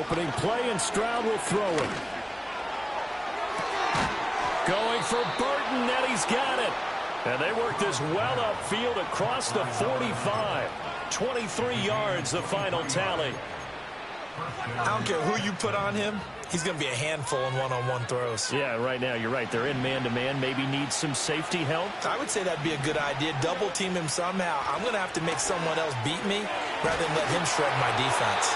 opening play, and Stroud will throw it. Going for Burton, and he's got it. And they work this well upfield across the 45. 23 yards, the final tally. I don't care who you put on him. He's going to be a handful in one-on-one throws. Yeah, right now, you're right. They're in man-to-man. Maybe need some safety help. I would say that'd be a good idea. Double team him somehow. I'm going to have to make someone else beat me rather than let him shred my defense.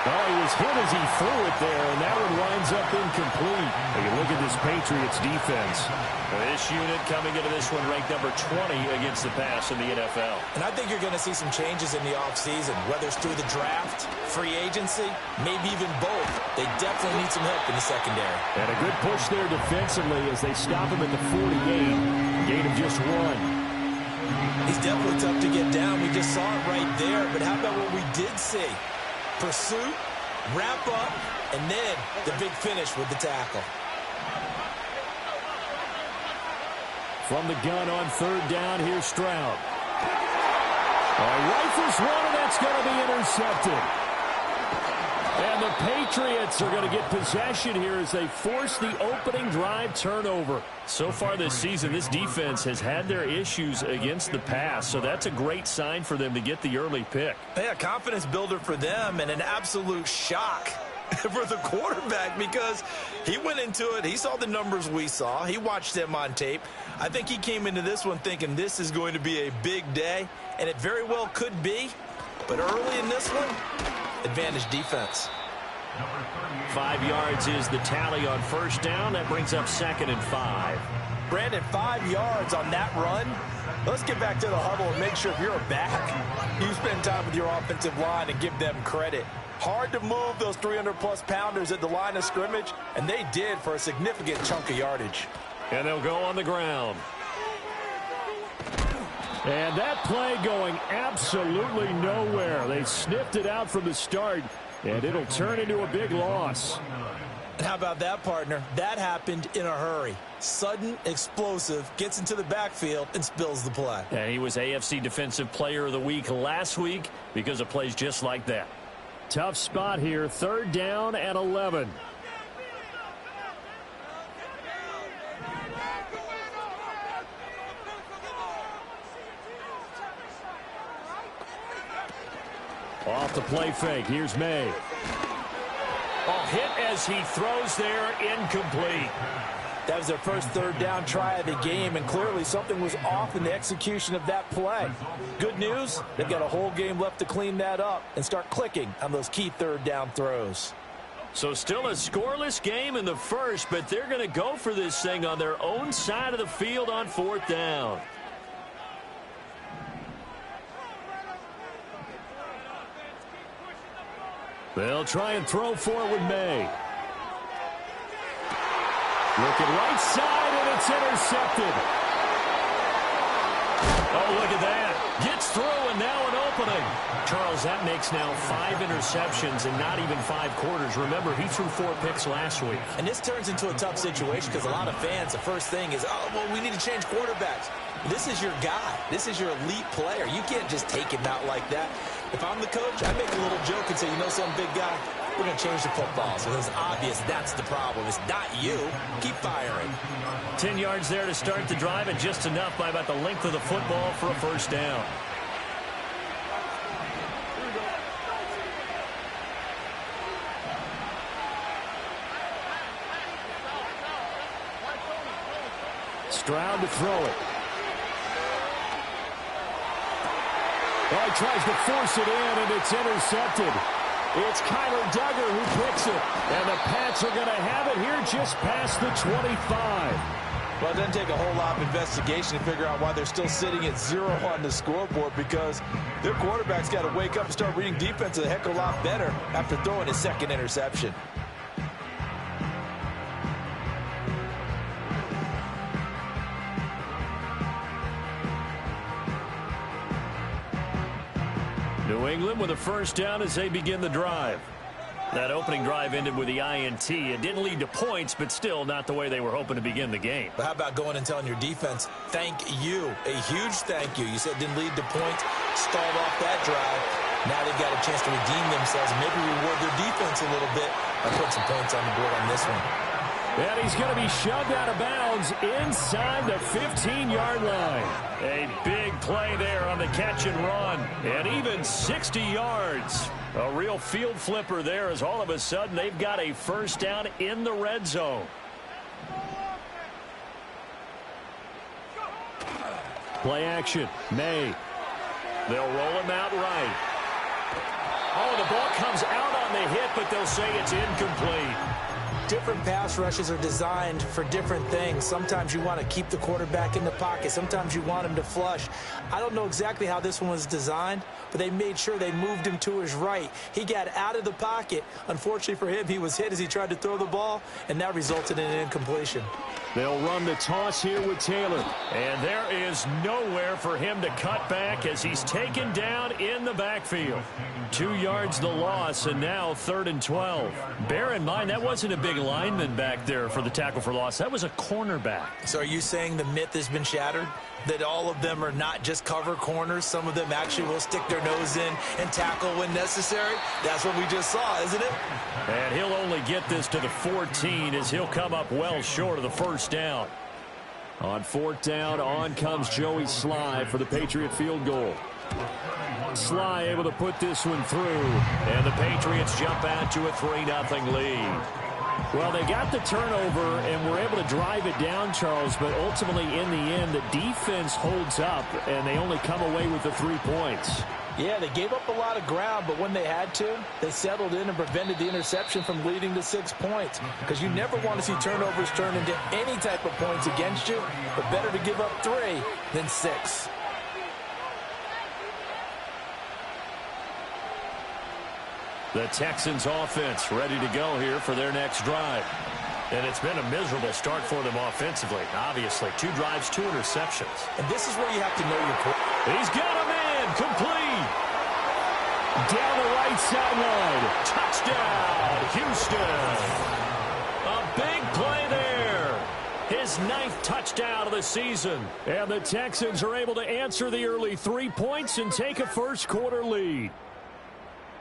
Oh, he was hit as he threw it there, and that one winds up incomplete. You look at this Patriots defense. This unit coming into this one ranked number 20 against the pass in the NFL. And I think you're going to see some changes in the offseason, whether it's through the draft, free agency, maybe even both. They definitely need some help in the secondary. And a good push there defensively as they stop him at the 48. Gain of just one. He's definitely tough to get down. We just saw it right there. But how about what we did see? Pursuit, wrap up, and then the big finish with the tackle. From the gun on third down, here's Stroud. Rifles one, and that's going to be intercepted. And the Patriots are going to get possession here as they force the opening drive turnover. So far this season, this defense has had their issues against the pass, so that's a great sign for them to get the early pick. Yeah, confidence builder for them and an absolute shock for the quarterback because he went into it. He saw the numbers we saw. He watched them on tape. I think he came into this one thinking this is going to be a big day, and it very well could be. But early in this one, advantage defense. 5 yards is the tally on first down. That brings up 2nd and 5. Brandon, 5 yards on that run. Let's get back to the huddle and make sure if you're a back, you spend time with your offensive line and give them credit. Hard to move those 300-plus pounders at the line of scrimmage, and they did for a significant chunk of yardage. And they'll go on the ground. And that play going absolutely nowhere. They sniffed it out from the start, and it'll turn into a big loss. And how about that, partner? That happened in a hurry. Sudden, explosive, gets into the backfield, and spills the play. And he was AFC Defensive Player of the Week last week because of plays just like that. Tough spot here, third down and 11. Off the play fake. Here's May. Oh, hit as he throws there, incomplete. That was their first third down try of the game, and clearly something was off in the execution of that play. Good news, they've got a whole game left to clean that up and start clicking on those key third down throws. So still a scoreless game in the first, but they're going to go for this thing on their own side of the field on fourth down. They'll try and throw for it with May. Looking right side, and it's intercepted. Oh, look at that. Gets through, and now an opening. Charles, that makes now 5 interceptions and not even 5 quarters. Remember, he threw 4 picks last week. And this turns into a tough situation because a lot of fans, the first thing is, oh, well, we need to change quarterbacks. This is your guy. This is your elite player. You can't just take him out like that. If I'm the coach, I make a little joke and say, you know, some big guy, we're going to change the football. So it's obvious that's the problem. It's not you. Keep firing. 10 yards there to start the drive, and just enough by about the length of the football for a first down. Stroud to throw it. Oh, he tries to force it in, and it's intercepted. It's Kyler Duggar who picks it. And the Pats are going to have it here just past the 25. Well, it doesn't take a whole lot of investigation to figure out why they're still sitting at 0 on the scoreboard, because their quarterback's got to wake up and start reading defense a heck of a lot better after throwing his second interception. New England with a first down as they begin the drive. That opening drive ended with the INT. It didn't lead to points, but still not the way they were hoping to begin the game. But how about going and telling your defense, thank you, a huge thank you. You said it didn't lead to points, stalled off that drive. Now they've got a chance to redeem themselves and maybe reward their defense defense a little bit by putting some points on the board on this one. And he's going to be shoved out of bounds inside the 15-yard line. A big play there on the catch and run. And even 60 yards. A real field flipper there as all of a sudden they've got a first down in the red zone. Play action. May. They'll roll him out right. Oh, the ball comes out on the hit, but they'll say it's incomplete. Different pass rushes are designed for different things. Sometimes you want to keep the quarterback in the pocket. Sometimes you want him to flush. I don't know exactly how this one was designed, but they made sure they moved him to his right. He got out of the pocket. Unfortunately for him, he was hit as he tried to throw the ball, and that resulted in an incompletion. They'll run the toss here with Taylor. And there is nowhere for him to cut back as he's taken down in the backfield. 2 yards the loss, and now 3rd and 12. Bear in mind, that wasn't a big lineman back there for the tackle for loss. That was a cornerback. So are you saying the myth has been shattered? That all of them are not just cover corners? Some of them actually will stick their nose in and tackle when necessary? That's what we just saw, isn't it? And he'll only get this to the 14 as he'll come up well short of the first down. On 4th down, on comes Joey Sly for the Patriot field goal. Sly able to put this one through, and the Patriots jump out to a 3-0 lead. Well, they got the turnover and were able to drive it down, Charles, but ultimately in the end, the defense holds up, and they only come away with the 3 points. Yeah, they gave up a lot of ground, but when they had to, they settled in and prevented the interception from leading to 6 points. Because you never want to see turnovers turn into any type of points against you, but better to give up 3 than 6. The Texans offense ready to go here for their next drive. And it's been a miserable start for them offensively. Obviously, 2 drives, 2 interceptions. And this is where you have to know your quarterback. He's got a man complete. Down the right sideline. Touchdown, Houston. A big play there. His 9th touchdown of the season. And the Texans are able to answer the early 3 points and take a first quarter lead.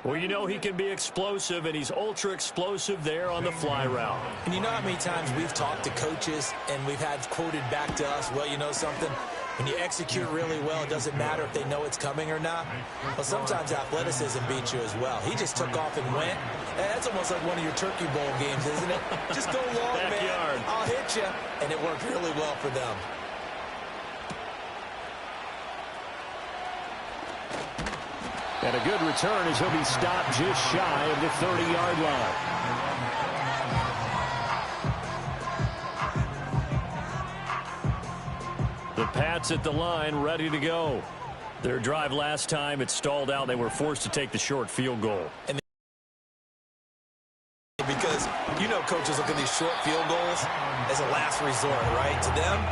Well, you know he can be explosive, and he's ultra-explosive there on the fly route. And you know how many times we've talked to coaches and we've had quoted back to us, well, you know something? When you execute really well, it doesn't matter if they know it's coming or not. Well, sometimes athleticism beats you as well. He just took off and went. That's almost like one of your Turkey Bowl games, isn't it? Just go long, Backyard. man. I'll hit you. And it worked really well for them. And a good return as he'll be stopped just shy of the 30-yard line. The Pats at the line ready to go. Their drive last time, it stalled out. They were forced to take the short field goal. And because, you know, coaches look at these short field goals as a last resort, right? To them,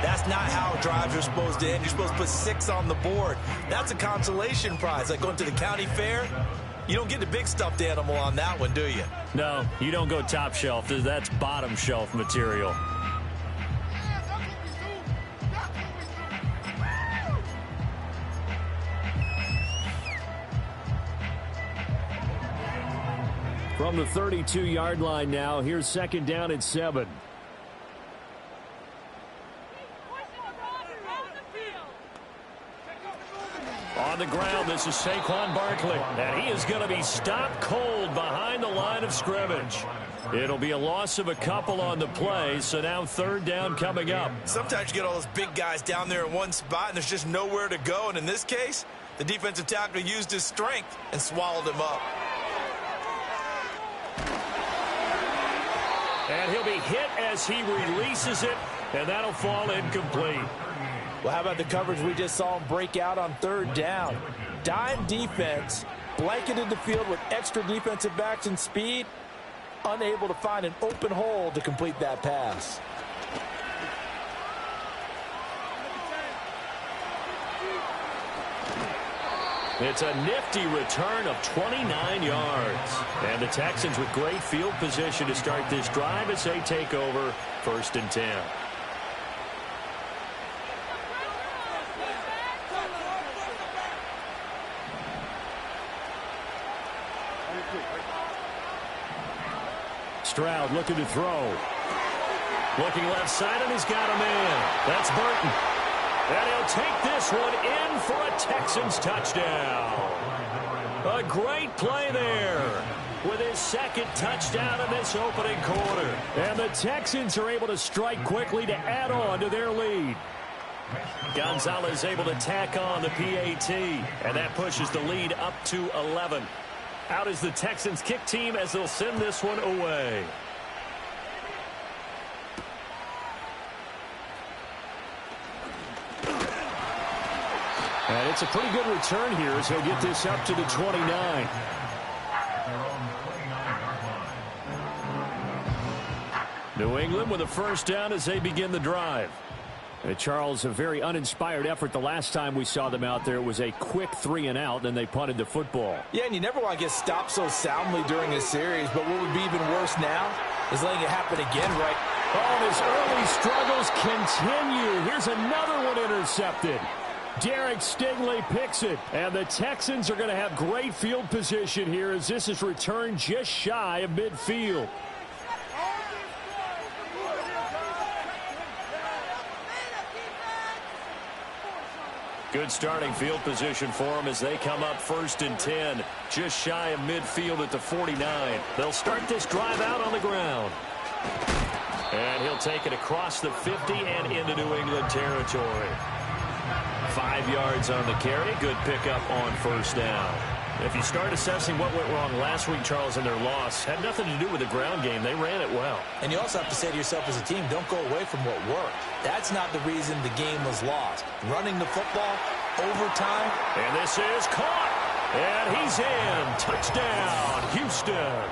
that's not how drives are supposed to end. You're supposed to put 6 on the board. That's a consolation prize. Like going to the county fair, you don't get the big stuffed animal on that one, do you? No, you don't go top shelf. That's bottom shelf material. From the 32-yard line now, here's 2nd down and 7. On the ground, this is Saquon Barkley, and he is going to be stopped cold behind the line of scrimmage. It'll be a loss of a couple on the play, so now 3rd down coming up. Sometimes you get all those big guys down there in one spot, and there's just nowhere to go. And in this case, the defensive tackle used his strength and swallowed him up. And he'll be hit as he releases it, and that'll fall incomplete. Well, how about the coverage we just saw him break out on 3rd down? Dime defense, blanketed the field with extra defensive backs and speed, unable to find an open hole to complete that pass. It's a nifty return of 29 yards. And the Texans with great field position to start this drive as they take over 1st and 10. Stroud looking to throw. Looking left side, and he's got a man. That's Burton. And he'll take this one in for a Texans touchdown. A great play there with his second touchdown in this opening quarter. And the Texans are able to strike quickly to add on to their lead. Gonzalez able to tack on the PAT, and that pushes the lead up to 11. Out is the Texans kick team as they'll send this one away. And it's a pretty good return here as he'll get this up to the 29. New England with a first down as they begin the drive. Charles, a very uninspired effort the last time we saw them out there. It was a quick 3-and-out, and they punted the football. Yeah, and you never want to get stopped so soundly during a series, but what would be even worse now is letting it happen again, right? Oh, and his early struggles continue. Here's another one intercepted. Derek Stingley picks it, and the Texans are going to have great field position here as this is returned just shy of midfield. Good starting field position for them as they come up 1st and 10, just shy of midfield at the 49. They'll start this drive out on the ground. And he'll take it across the 50 and into New England territory. 5 yards on the carry. Good pickup on first down. If you start assessing what went wrong last week, Charles, in their loss, had nothing to do with the ground game. They ran it well. And you also have to say to yourself as a team, don't go away from what worked. That's not the reason the game was lost. Running the football, overtime. And this is caught. And he's in. Touchdown, Houston.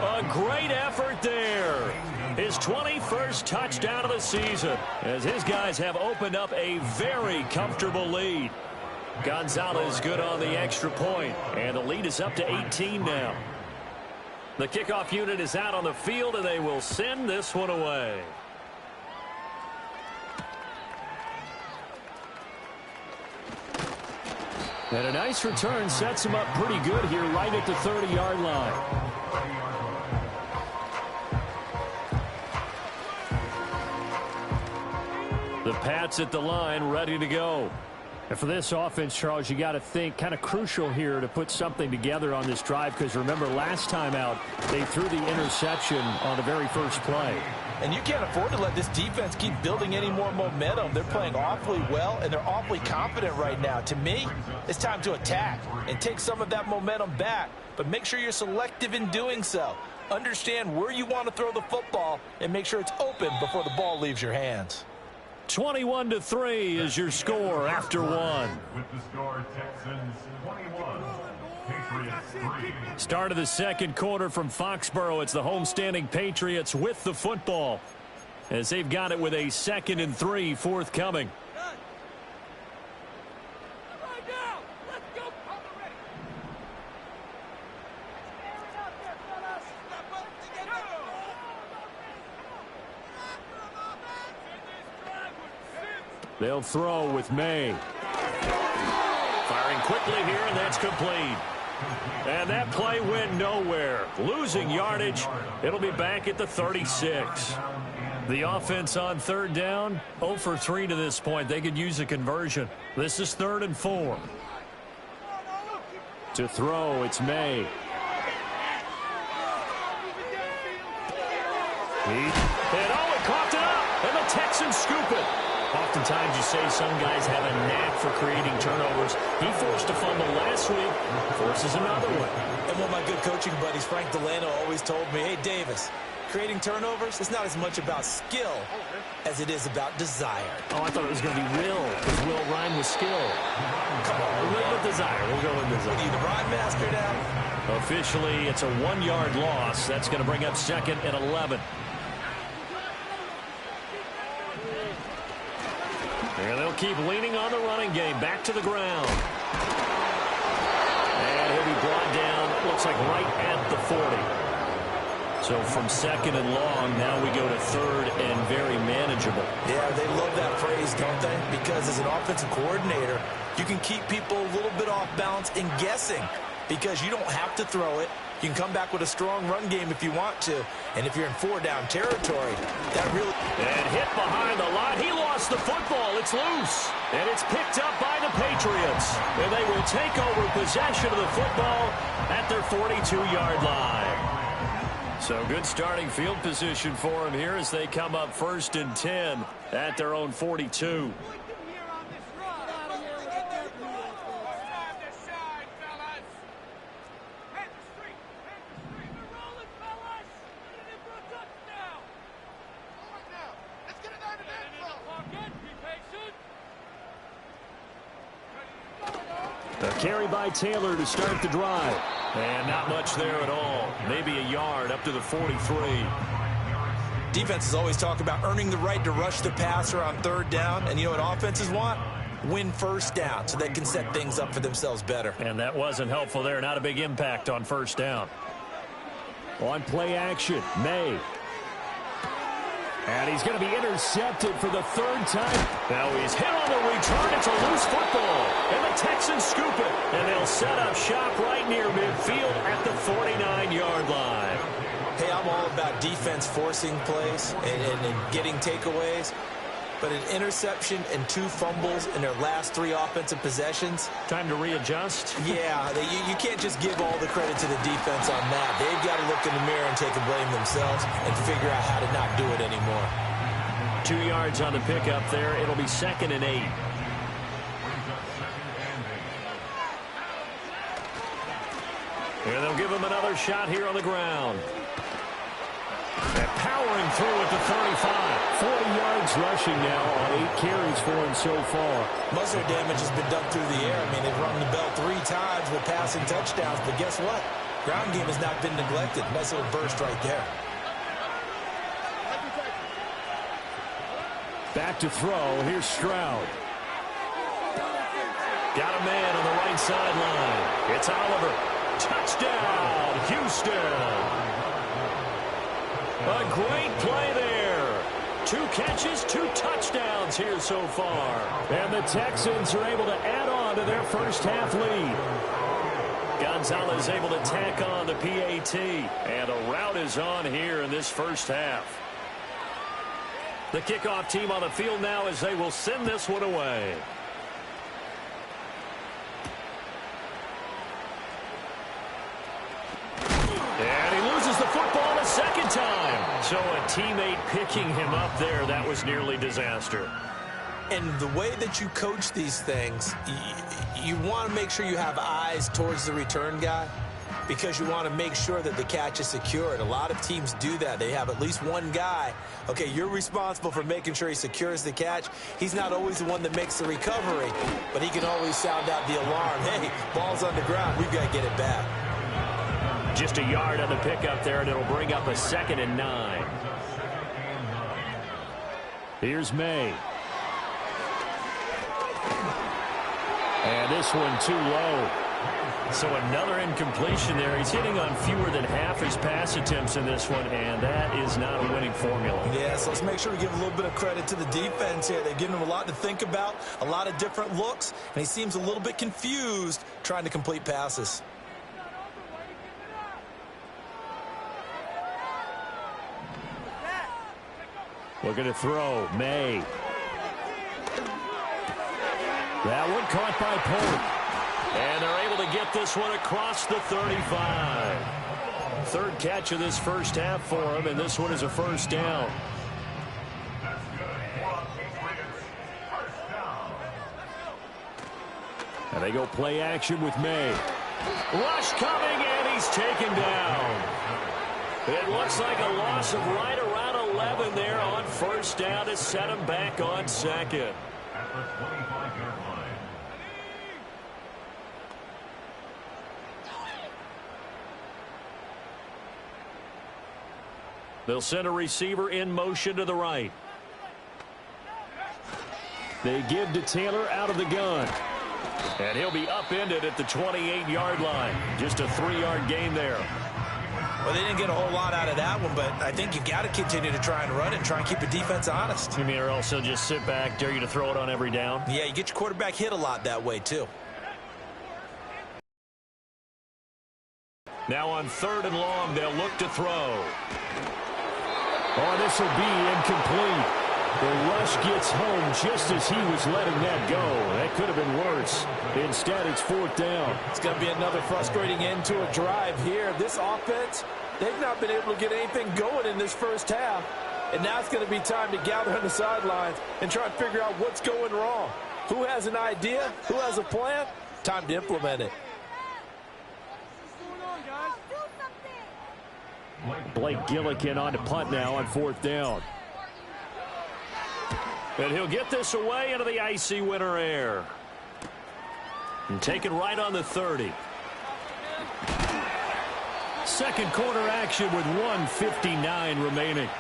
A great effort there. His 21st touchdown of the season as his guys have opened up a very comfortable lead. Gonzalez good on the extra point, and the lead is up to 18 now. The kickoff unit is out on the field, and they will send this one away. And a nice return sets him up pretty good here right at the 30-yard line. The Pats at the line, ready to go. And for this offense, Charles, you got to think kind of crucial here to put something together on this drive because remember last time out they threw the interception on the very first play. And you can't afford to let this defense keep building any more momentum. They're playing awfully well, and they're awfully confident right now. To me, it's time to attack and take some of that momentum back, but make sure you're selective in doing so. Understand where you want to throw the football and make sure it's open before the ball leaves your hands. 21-3 is your score after one. With the score, Texans 21, Patriots 3. Start of the second quarter from Foxborough. It's the homestanding Patriots with the football as they've got it with a 2nd and 3 forthcoming. They'll throw with May. Firing quickly here, and that's complete. And that play went nowhere. Losing yardage. It'll be back at the 36. The offense on 3rd down, 0 for 3 to this point. They could use a conversion. This is 3rd and 4. To throw, it's May. And oh, it coughed it up, and the Texans scoop it. Oftentimes you say some guys have a knack for creating turnovers. He forced a fumble last week, forces another one. And one of my good coaching buddies, Frank Delano, always told me, hey, Davis, creating turnovers, it's not as much about skill as it is about desire. Oh, I thought it was going to be will, because will rhyme with skill. Come on, We'll go with desire. We'll go with desire. What are you, the rhyme master now? Officially, it's a 1-yard loss. That's going to bring up 2nd and 11. And they'll keep leaning on the running game. Back to the ground. And he'll be brought down, looks like right at the 40. So from 2nd and long, now we go to 3rd and very manageable. Yeah, they love that phrase, don't they? Because as an offensive coordinator, you can keep people a little bit off balance and guessing because you don't have to throw it. You can come back with a strong run game if you want to. And if you're in 4-down territory, that really... And hit behind the line. He lost the football. It's loose. And it's picked up by the Patriots. And they will take over possession of the football at their 42-yard line. So good starting field position for them here as they come up 1st and 10 at their own 42. A carry by Taylor to start the drive. And not much there at all. Maybe a yard up to the 43. Defenses always talk about earning the right to rush the passer on 3rd down. And you know what offenses want? Win 1st down so they can set things up for themselves better. And that wasn't helpful there. Not a big impact on 1st down. On play action, May. And he's going to be intercepted for the 3rd time. Now he's hit on the return. It's a loose football. And the Texans scoop it. And they'll set up shop right near midfield at the 49-yard line. Hey, I'm all about defense forcing plays and getting takeaways. But an interception and 2 fumbles in their last 3 offensive possessions. Time to readjust. Yeah, you can't just give all the credit to the defense on that. They've got to look in the mirror and take a blame themselves and figure out how to not do it anymore. 2 yards on the pickup there. It'll be 2nd and 8. And they'll give him another shot here on the ground. And powering through at the 35. 40 yards rushing now on 8 carries for him so far. Most of their damage has been done through the air. I mean, they've rung the bell 3 times with passing touchdowns. But guess what? Ground game has not been neglected. Nice little burst right there. Back to throw. Here's Stroud. Got a man on the right sideline. It's Oliver. Touchdown, Houston. A great play there. 2 catches, 2 touchdowns here so far. And the Texans are able to add on to their first half lead. Gonzalez able to tack on the PAT. And a rout is on here in this first half. The kickoff team on the field now as they will send this one away. And he loses the football a 2nd time. So a teammate picking him up there, that was nearly disaster. And the way that you coach these things, you want to make sure you have eyes towards the return guy because you want to make sure that the catch is secured. A lot of teams do that. They have at least one guy. Okay, you're responsible for making sure he secures the catch. He's not always the one that makes the recovery, but he can always sound out the alarm. Hey, ball's on the ground. We've got to get it back. Just a yard on the pickup there, and it'll bring up a 2nd and 9. Here's May. And this one too low. So another incompletion there. He's hitting on fewer than half his pass attempts in this one, and that is not a winning formula. Yeah, so let's make sure we give a little bit of credit to the defense here. They've given him a lot to think about, a lot of different looks, and he seems a little bit confused trying to complete passes. Looking to throw, May. That one caught by Pope. And they're able to get this one across the 35. 3rd catch of this first half for him, and this one is a 1st down. And they go play action with May. Rush coming, and he's taken down. It looks like a loss of right around 11 there on 1st down to set him back on 2nd. At the 25-yard line. They'll send a receiver in motion to the right. They give to Taylor out of the gun. And he'll be upended at the 28-yard line. Just a 3-yard gain there. Well, they didn't get a whole lot out of that one, but I think you've got to continue to try and run it and try and keep the defense honest. You mean, or also just sit back, dare you to throw it on every down? Yeah, you get your quarterback hit a lot that way, too. Now on 3rd and long, they'll look to throw. Oh, this will be incomplete. The rush gets home just as he was letting that go. That could have been worse. Instead, it's 4th down. It's going to be another frustrating end to a drive here. This offense, they've not been able to get anything going in this first half. And now it's going to be time to gather on the sidelines and try and figure out what's going wrong. Who has an idea? Who has a plan? Time to implement it. Blake Gillikin on to punt now on 4th down. And he'll get this away into the icy winter air. And take it right on the 30. Second quarter action with 1:59 remaining.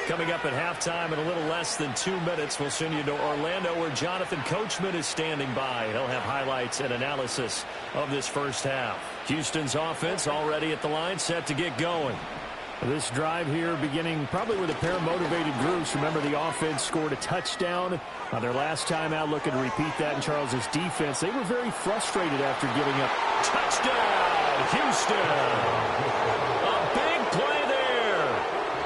Coming up at halftime in a little less than 2 minutes, we'll send you to Orlando where Jonathan Coachman is standing by. He'll have highlights and analysis of this first half. Houston's offense already at the line, set to get going. This drive here beginning probably with a pair of motivated groups. Remember, the offense scored a touchdown on their last time out, looking to repeat that in Charles's defense. They were very frustrated after giving up. Touchdown, Houston! A big play there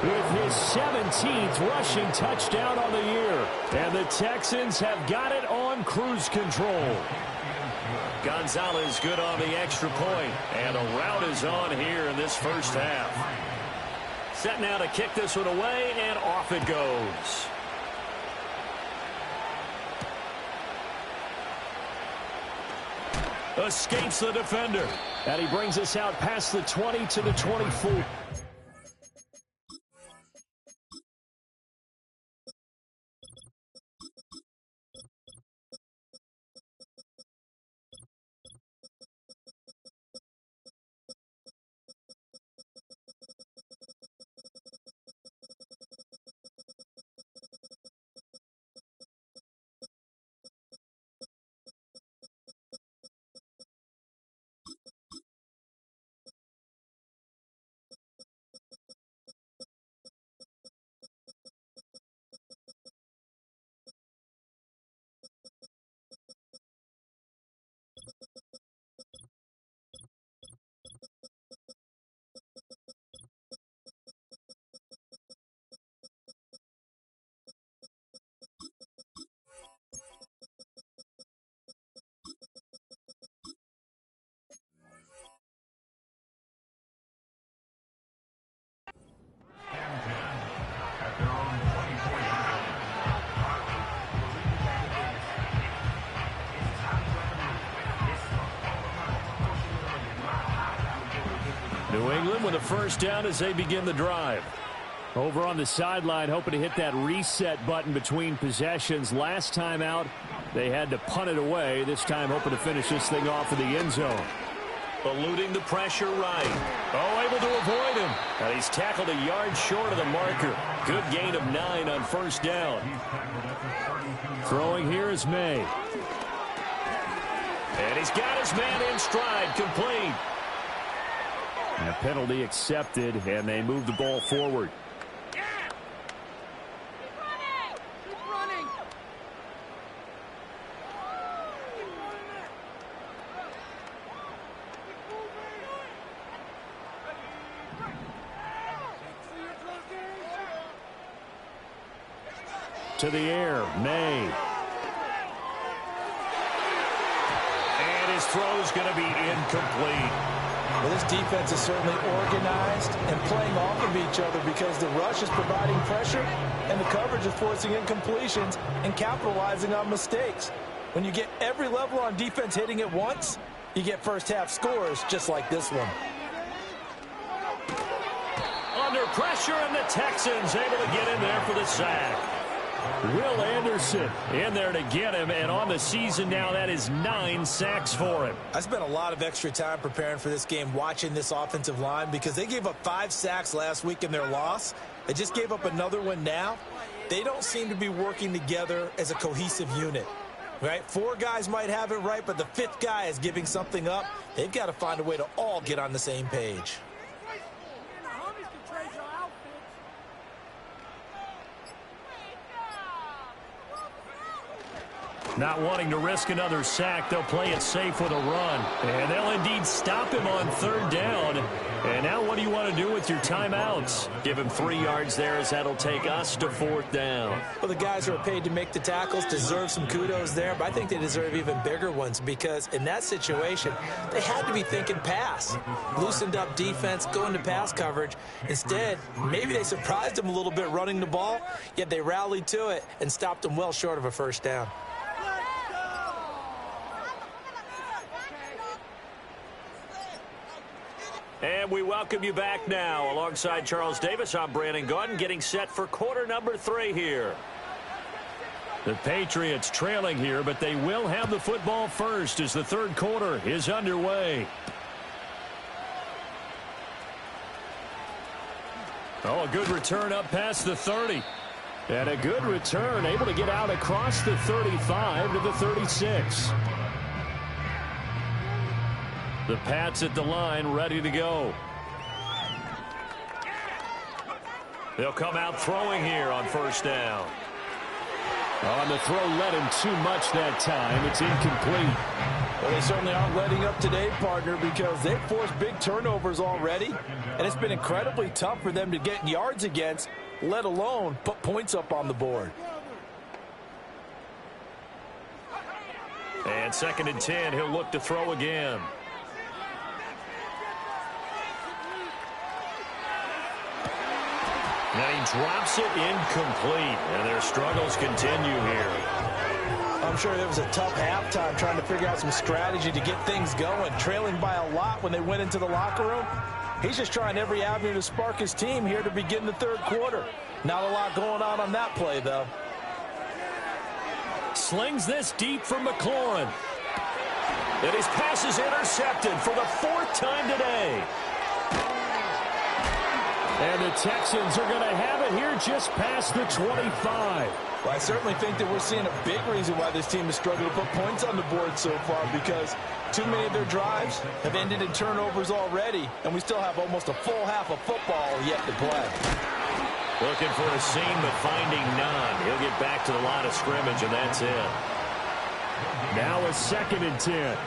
with his 17th rushing touchdown on the year. And the Texans have got it on cruise control. Gonzalez good on the extra point, and a rout is on here in this first half. Set now to kick this one away, and off it goes. Escapes the defender, and he brings us out past the 20 to the 24. New England with a first down as they begin the drive. Over on the sideline, hoping to hit that reset button between possessions. Last time out, they had to punt it away. This time, hoping to finish this thing off in the end zone. Eluding the pressure right. Oh, able to avoid him. And he's tackled a yard short of the marker. Good gain of 9 on first down. Throwing here is May. And he's got his man in stride, complete. And a penalty accepted, and they move the ball forward. To the air, May. And his throw's going to be incomplete. Well, this defense is certainly organized and playing off of each other because the rush is providing pressure and the coverage is forcing incompletions and capitalizing on mistakes. When you get every level on defense hitting at once, you get first half scores just like this one. Under pressure, and the Texans able to get in there for the sack. Will Anderson in there to get him, and on the season now, that is 9 sacks for him. I spent a lot of extra time preparing for this game, watching this offensive line, because they gave up 5 sacks last week in their loss. They just gave up another one now. They don't seem to be working together as a cohesive unit. Right? 4 guys might have it right, but the 5th guy is giving something up. They've got to find a way to all get on the same page. Not wanting to risk another sack, they'll play it safe with a run. And they'll indeed stop him on third down. And now what do you want to do with your timeouts? Give him 3 yards there as that'll take us to fourth down. Well, the guys who are paid to make the tackles deserve some kudos there, but I think they deserve even bigger ones because in that situation, they had to be thinking pass. Loosened up defense, going to pass coverage. Instead, maybe they surprised them a little bit running the ball, yet they rallied to it and stopped them well short of a first down. And we welcome you back now. Alongside Charles Davis, I'm Brandon Gaudin, getting set for quarter number 3 here. The Patriots trailing here, but they will have the football first as the third quarter is underway. Oh, a good return up past the 30. And a good return, able to get out across the 35 to the 36. The Pats at the line, ready to go. They'll come out throwing here on first down. On the throw, led him too much that time. It's incomplete. Well, they certainly aren't letting up today, partner, because they've forced big turnovers already, and it's been incredibly tough for them to get yards against, let alone put points up on the board. And 2nd and 10, he'll look to throw again. And he drops it incomplete, and their struggles continue here. I'm sure there was a tough halftime trying to figure out some strategy to get things going, trailing by a lot when they went into the locker room. He's just trying every avenue to spark his team here to begin the third quarter. Not a lot going on that play, though. Slings this deep for McLaurin. And his pass is intercepted for the 4th time today. And the Texans are going to have it here just past the 25. Well, I certainly think that we're seeing a big reason why this team has struggled to put points on the board so far, because too many of their drives have ended in turnovers already, and we still have almost a full half of football yet to play. Looking for a seam, but finding none. He'll get back to the line of scrimmage, and that's it. Now a 2nd and 10.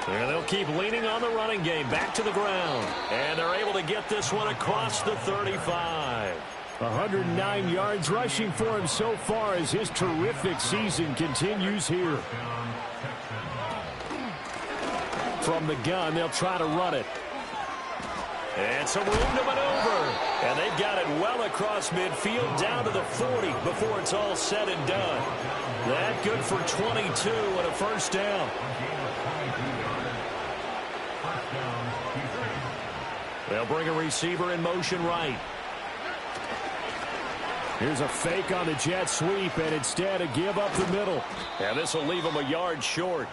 And they'll keep leaning on the running game, back to the ground. And they're able to get this one across the 35. 109 yards rushing for him so far as his terrific season continues here. From the gun, they'll try to run it. And some room to maneuver. And they've got it well across midfield, down to the 40 before it's all said and done. That good for 22 and a first down. They'll bring a receiver in motion right. Here's a fake on the jet sweep, and instead a give up the middle. And this will leave them a yard short.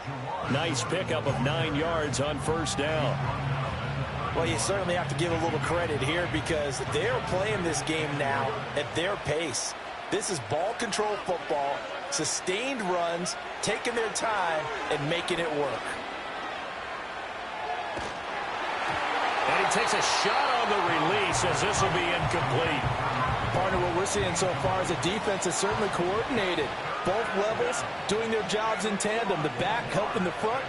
Nice pickup of 9 yards on first down. Well, you certainly have to give a little credit here because they're playing this game now at their pace. This is ball control football, sustained runs, taking their time, and making it work. And he takes a shot on the release as this will be incomplete. Partner, what we're seeing so far is a defense that's certainly coordinated. Both levels doing their jobs in tandem. The back helping the front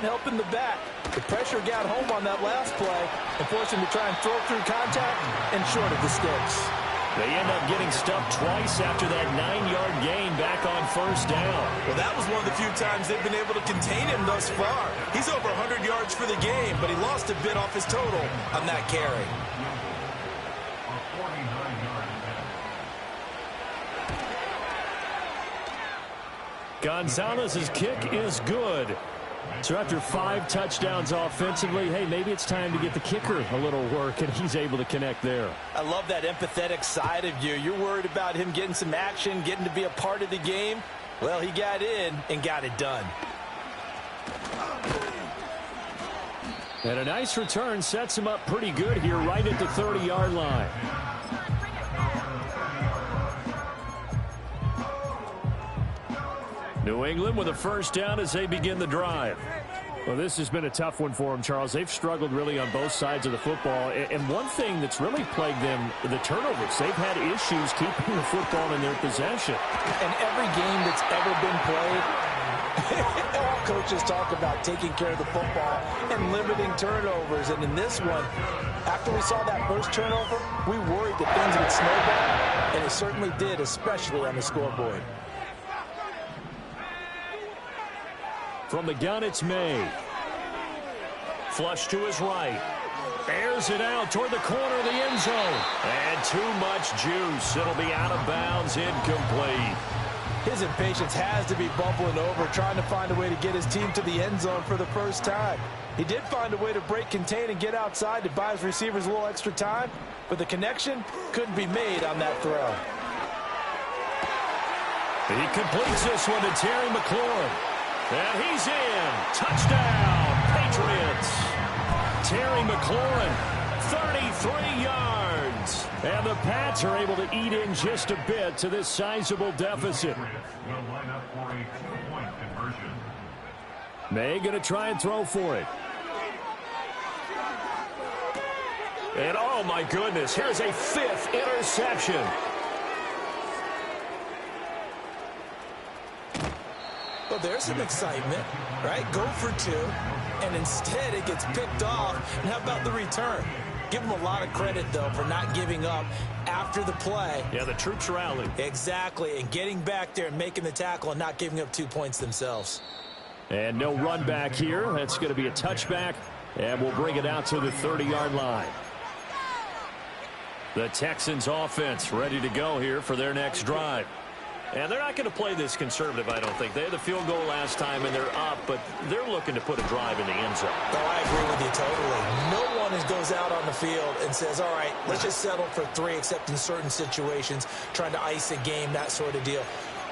helping the back. The pressure got home on that last play and forced him to try and throw through contact and short of the sticks. They end up getting stuffed twice after that 9-yard gain back on first down. Well, that was one of the few times they've been able to contain him thus far. He's over 100 yards for the game, but he lost a bit off his total on that carry. Gonzalez's kick is good. So after 5 touchdowns offensively, hey, maybe it's time to get the kicker a little work, and he's able to connect there. I love that empathetic side of you. You're worried about him getting some action, getting to be a part of the game. Well, he got in and got it done. And a nice return sets him up pretty good here right at the 30-yard line. New England with a first down as they begin the drive. Well, this has been a tough one for them, Charles. They've struggled really on both sides of the football. And one thing that's really plagued them, the turnovers. They've had issues keeping the football in their possession. And every game that's ever been played, all coaches talk about taking care of the football and limiting turnovers. And in this one, after we saw that first turnover, we worried that things would snowball. And it certainly did, especially on the scoreboard. From the gun, it's May. Flush to his right. Airs it out toward the corner of the end zone. And too much juice. It'll be out of bounds, incomplete. His impatience has to be bubbling over, trying to find a way to get his team to the end zone for the first time. He did find a way to break contain and get outside to buy his receivers a little extra time, but the connection couldn't be made on that throw. He completes this one to Terry McLaurin. And he's in. Touchdown, Patriots. Terry McLaurin, 33 yards. And the Pats are able to eat in just a bit to this sizable deficit. Will line up for a 2-point conversion. May going to try and throw for it. And oh my goodness, here's a 5th interception. Well, there's some excitement, right? Go for 2, and instead it gets picked off. And how about the return? Give him a lot of credit, though, for not giving up after the play. Yeah, the troops rallied. Exactly, and getting back there and making the tackle and not giving up 2 points themselves. And no run back here. That's going to be a touchback, and we'll bring it out to the 30-yard line. The Texans offense ready to go here for their next drive. And they're not going to play this conservative, I don't think. They had the field goal last time, and they're up, but they're looking to put a drive in the end zone. Oh, I agree with you totally. No one goes out on the field and says, all right, let's just settle for 3, except in certain situations, trying to ice a game, that sort of deal.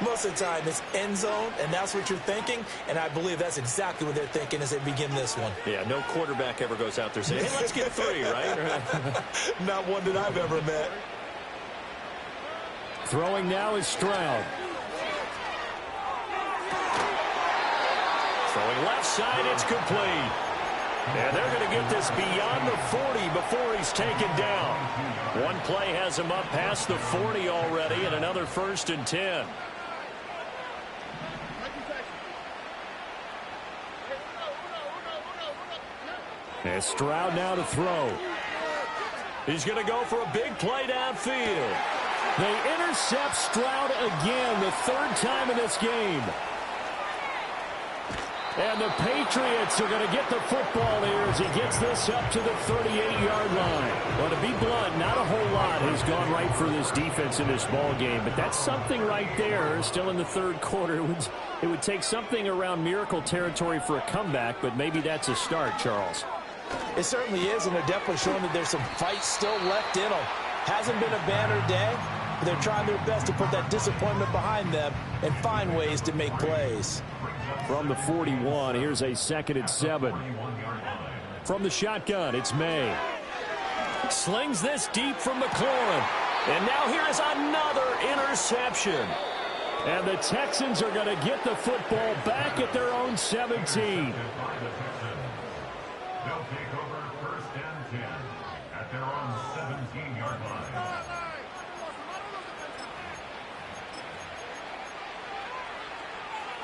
Most of the time, it's end zone, and that's what you're thinking, and I believe that's exactly what they're thinking as they begin this one. Yeah, no quarterback ever goes out there saying, hey, let's get 3, right? Not one that I've ever met. Throwing now is Stroud. Throwing left side, it's complete. And they're going to get this beyond the 40 before he's taken down. One play has him up past the 40 already, and another 1st and 10. And Stroud now to throw. He's going to go for a big play downfield. They intercept Stroud again, the 3rd time in this game. And the Patriots are going to get the football here as he gets this up to the 38-yard line. Well, to be blunt, not a whole lot has gone right for this defense in this ball game, but that's something right there. Still in the 3rd quarter. It would take something around miracle territory for a comeback, but maybe that's a start, Charles. It certainly is, and they're definitely showing that there's some fight still left in them. Hasn't been a banner day, but they're trying their best to put that disappointment behind them and find ways to make plays. From the 41, here's a 2nd and 7. From the shotgun, it's May. Slings this deep from McLaurin. And now here is another interception. And the Texans are going to get the football back at their own 17. They'll take over 1st and 10 at their own 17-yard line.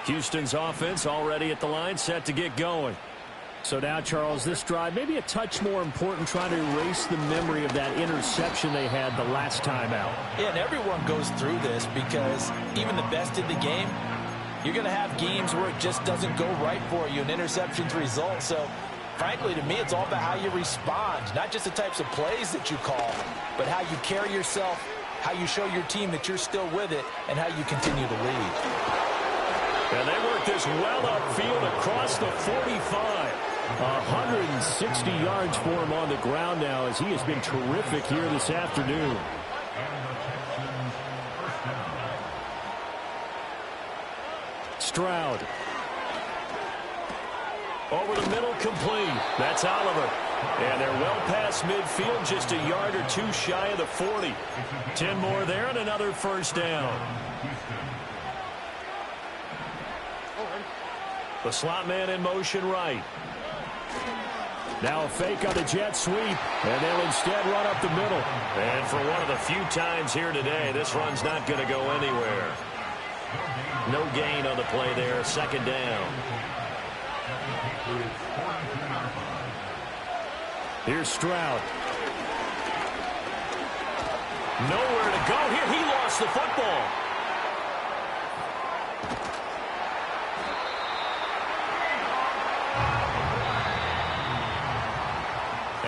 Houston's offense already at the line, set to get going. So now, Charles, this drive maybe a touch more important, trying to erase the memory of that interception they had the last time out. Yeah, and everyone goes through this because even the best in the game, you're going to have games where it just doesn't go right for you, and interceptions result. So, frankly, to me, it's all about how you respond, not just the types of plays that you call, but how you carry yourself, how you show your team that you're still with it, and how you continue to lead. And they work this well upfield across the 45. 160 yards for him on the ground now as he has been terrific here this afternoon. Stroud. Over the middle, complete. That's Oliver. And they're well past midfield, just a yard or 2 shy of the 40. 10 more there and another 1st down. The slot man in motion right. Now a fake on the jet sweep, and they'll instead run up the middle. And for one of the few times here today, this run's not going to go anywhere. No gain on the play there, second down. Here's Stroud. Nowhere to go here. He lost the football.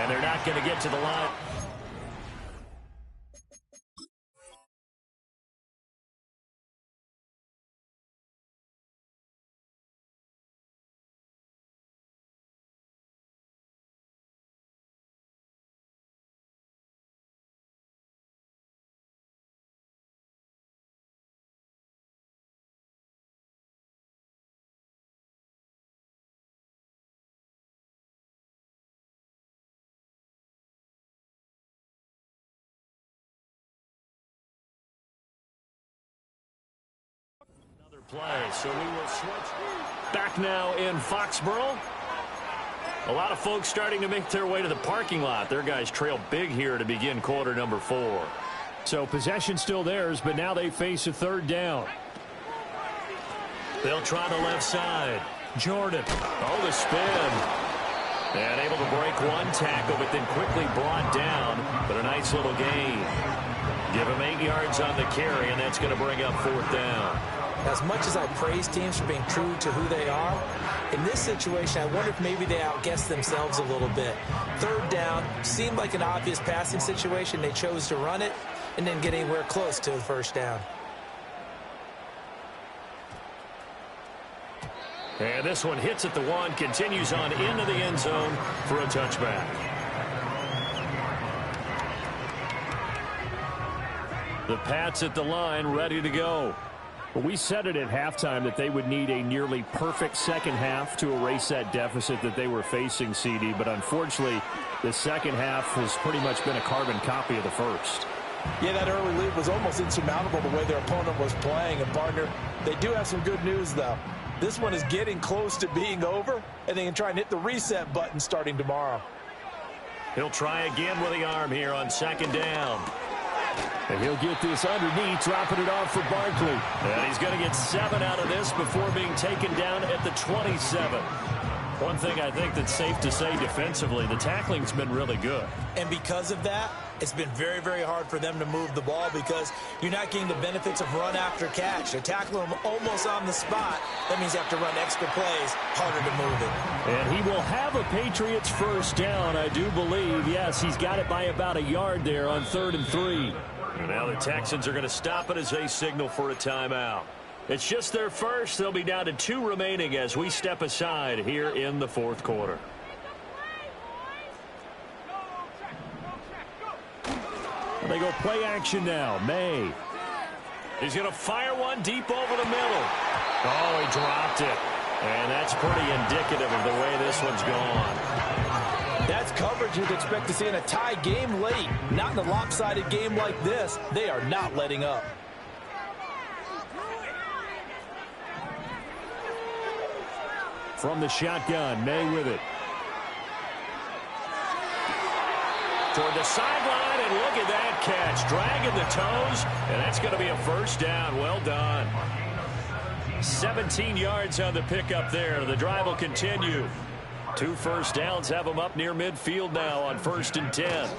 And they're not going to get to the line. Play, so we will switch back now in Foxborough. A lot of folks starting to make their way to the parking lot. Their guys trail big here to begin quarter number 4. So possession still theirs, but now they face a third down. They'll try the left side. Jordan. Oh, the spin. And able to break one tackle, but then quickly brought down. But a nice little gain. Give him 8 yards on the carry, and that's going to bring up fourth down. As much as I praise teams for being true to who they are, in this situation, I wonder if maybe they outguessed themselves a little bit. Third down seemed like an obvious passing situation. They chose to run it and didn't get anywhere close to the first down. And this one hits at the 1, continues on into the end zone for a touchback. The Pats at the line, ready to go. Well, we said it at halftime that they would need a nearly perfect second half to erase that deficit that they were facing, CD. But unfortunately, the second half has pretty much been a carbon copy of the first. Yeah, that early lead was almost insurmountable the way their opponent was playing. And, partner, they do have some good news, though. This one is getting close to being over, and they can try and hit the reset button starting tomorrow. He'll try again with the arm here on second down. And he'll get this underneath, dropping it off for Barkley. And he's going to get 7 out of this before being taken down at the 27. One thing I think that's safe to say defensively, the tackling's been really good. And because of that, it's been very, very hard for them to move the ball because you're not getting the benefits of run after catch. They're tackling them almost on the spot. That means you have to run extra plays, harder to move it. And he will have a Patriots first down, I do believe. Yes, he's got it by about a yard there on 3rd and 3. And now the Texans are going to stop it as they signal for a timeout. It's just their first. They'll be down to 2 remaining as we step aside here in the fourth quarter. They go play action now. May. He's going to fire one deep over the middle. Oh, he dropped it. And that's pretty indicative of the way this one's gone. That's coverage you'd expect to see in a tie game late. Not in a lopsided game like this. They are not letting up. From the shotgun, May with it. Toward the sideline, and look at that catch. Dragging the toes, and that's going to be a first down. Well done. 17 yards on the pickup there. The drive will continue. 2 first downs have them up near midfield now on 1st and 10.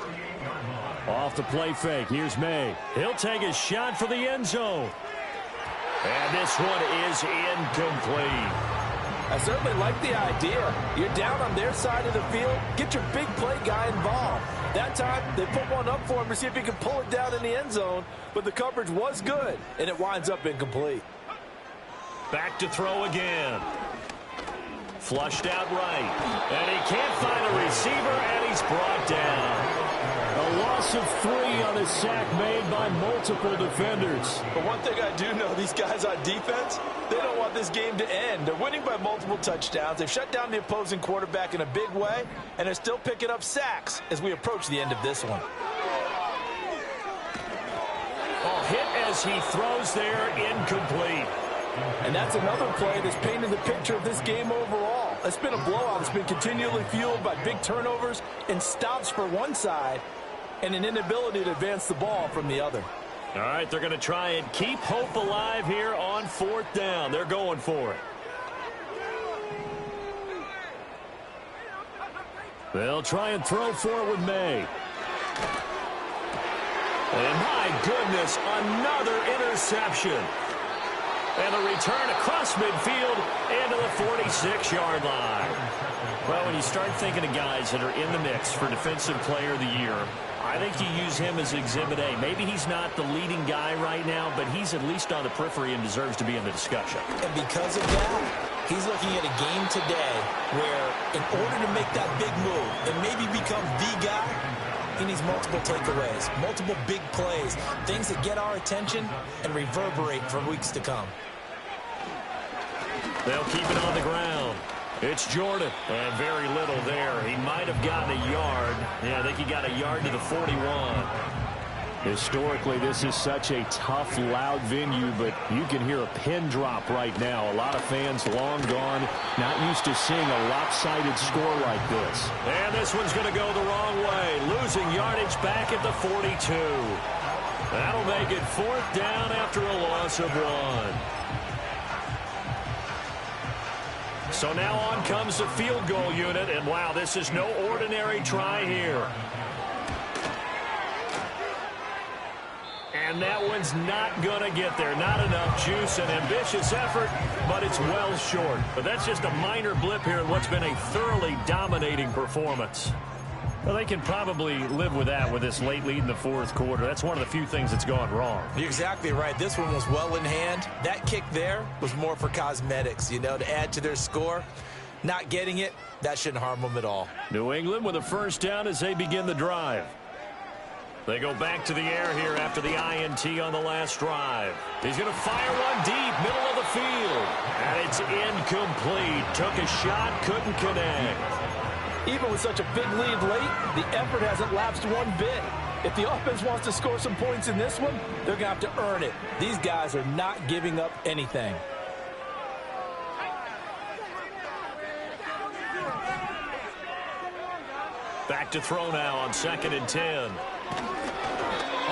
Off the play fake. Here's May. He'll take a shot for the end zone. And this one is incomplete. I certainly like the idea. You're down on their side of the field. Get your big play guy involved. That time, they put one up for him to see if he can pull it down in the end zone. But the coverage was good, and it winds up incomplete. Back to throw again. Flushed out right. And he can't find a receiver, and he's brought down. A loss of 3 on a sack made by multiple defenders. But one thing I do know, these guys on defense, they don't want this game to end. They're winning by multiple touchdowns. They've shut down the opposing quarterback in a big way, and they're still picking up sacks as we approach the end of this one. Ball hit as he throws there, incomplete. And that's another play that's painted the picture of this game overall. It's been a blowout. It's been continually fueled by big turnovers and stops for one side and an inability to advance the ball from the other. All right, they're going to try and keep hope alive here on 4th down. They're going for it. They'll try and throw for it with May. And my goodness, another interception. And a return across midfield into the 46-yard line. Well, when you start thinking of guys that are in the mix for Defensive Player of the Year, I think you use him as Exhibit A. Maybe he's not the leading guy right now, but he's at least on the periphery and deserves to be in the discussion. And because of that, he's looking at a game today where in order to make that big move and maybe become the guy, he needs multiple takeaways, multiple big plays, things that get our attention and reverberate for weeks to come. They'll keep it on the ground. It's Jordan, and very little there. He might have gotten a yard. Yeah, I think he got a yard to the 41. Historically, this is such a tough, loud venue, but you can hear a pin drop right now. A lot of fans long gone, not used to seeing a lopsided score like this. And this one's going to go the wrong way, losing yardage back at the 42. That'll make it 4th down after a loss of 1. So now on comes the field goal unit, and wow, this is no ordinary try here. And that one's not going to get there. Not enough juice, an ambitious effort, but it's well short. But that's just a minor blip here in what's been a thoroughly dominating performance. Well, they can probably live with that with this late lead in the 4th quarter. That's one of the few things that's gone wrong. You're exactly right. This one was well in hand. That kick there was more for cosmetics, you know, to add to their score. Not getting it, that shouldn't harm them at all. New England with a 1st down as they begin the drive. They go back to the air here after the INT on the last drive. He's going to fire one deep, middle of the field. And it's incomplete. Took a shot, couldn't connect. Even with such a big lead late, the effort hasn't lapsed one bit. If the offense wants to score some points in this one, they're going to have to earn it. These guys are not giving up anything. Back to throw now on 2nd and 10.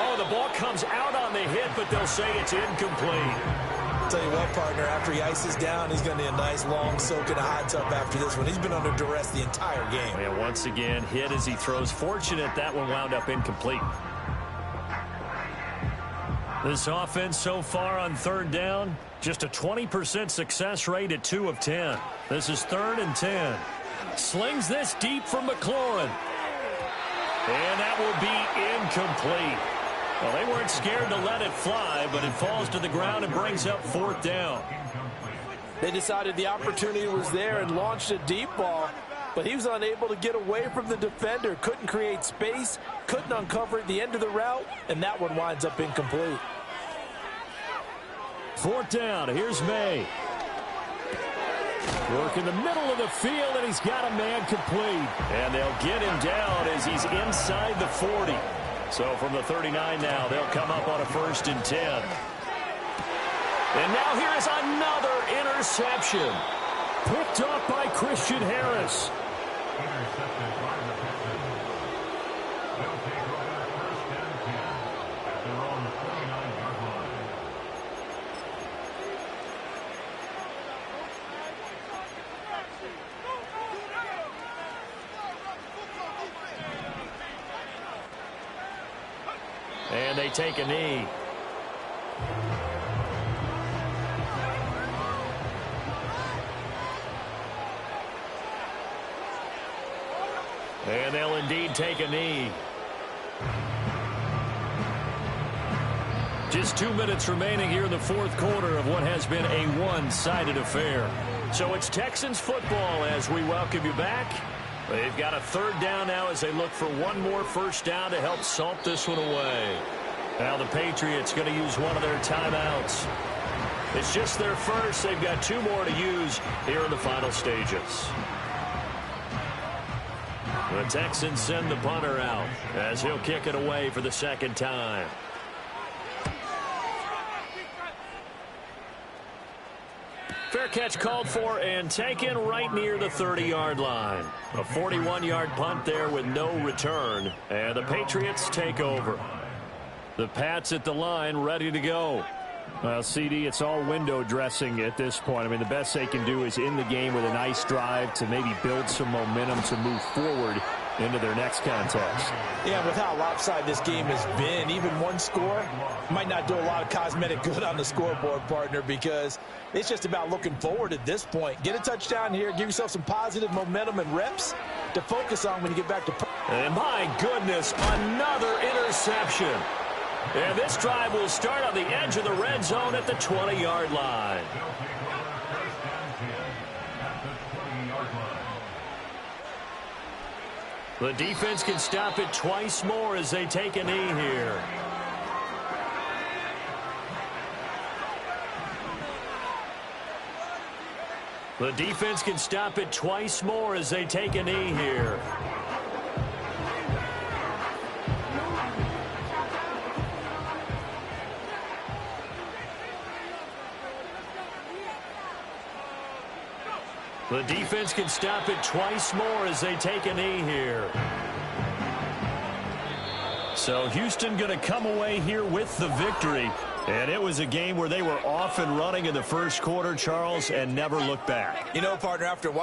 Oh, the ball comes out on the hit, but they'll say it's incomplete. Tell you what, partner, after he ices down, he's going to need a nice long soak in a hot tub after this one. He's been under duress the entire game. And once again, hit as he throws. Fortunate that one wound up incomplete. This offense so far on 3rd down, just a 20% success rate at 2 of 10. This is 3rd and 10. Slings this deep from McLaurin. And that will be incomplete. Well, they weren't scared to let it fly, but it falls to the ground and brings up 4th down. They decided the opportunity was there and launched a deep ball, but he was unable to get away from the defender, couldn't create space, couldn't uncover the end of the route, and that one winds up incomplete. 4th down, here's May. Work in the middle of the field, and he's got a man complete. And they'll get him down as he's inside the 40. So from the 39 now, they'll come up on a 1st and 10. And now here is another interception. Picked up by Christian Harris. Intercepted by the Texans. They'll take over 1st and 10 at their own 49-yard line. And they take a knee. And they'll indeed take a knee. Just 2 minutes remaining here in the 4th quarter of what has been a one-sided affair. So it's Texans football as we welcome you back. They've got a 3rd down now as they look for one more 1st down to help salt this one away. Now the Patriots going to use one of their timeouts. It's just their first. They've got 2 more to use here in the final stages. The Texans send the punter out as he'll kick it away for the 2nd time. Fair catch called for and taken right near the 30-yard line. A 41-yard punt there with no return. And the Patriots take over. The Pats at the line ready to go. Well, CD, it's all window dressing at this point. I mean, the best they can do is in the game with a nice drive to maybe build some momentum to move forward into their next contest. Yeah, with how lopsided this game has been, even one score might not do a lot of cosmetic good on the scoreboard, partner, because it's just about looking forward at this point. Get a touchdown here, give yourself some positive momentum and reps to focus on when you get back to... And my goodness, another interception. And this drive will start on the edge of the red zone at the 20-yard line. The defense can stop it twice more as they take a knee here. The defense can stop it twice more as they take a knee here. The defense can stop it twice more as they take a knee here. So Houston going to come away here with the victory. And it was a game where they were off and running in the first quarter, Charles, and never looked back. You know, partner, after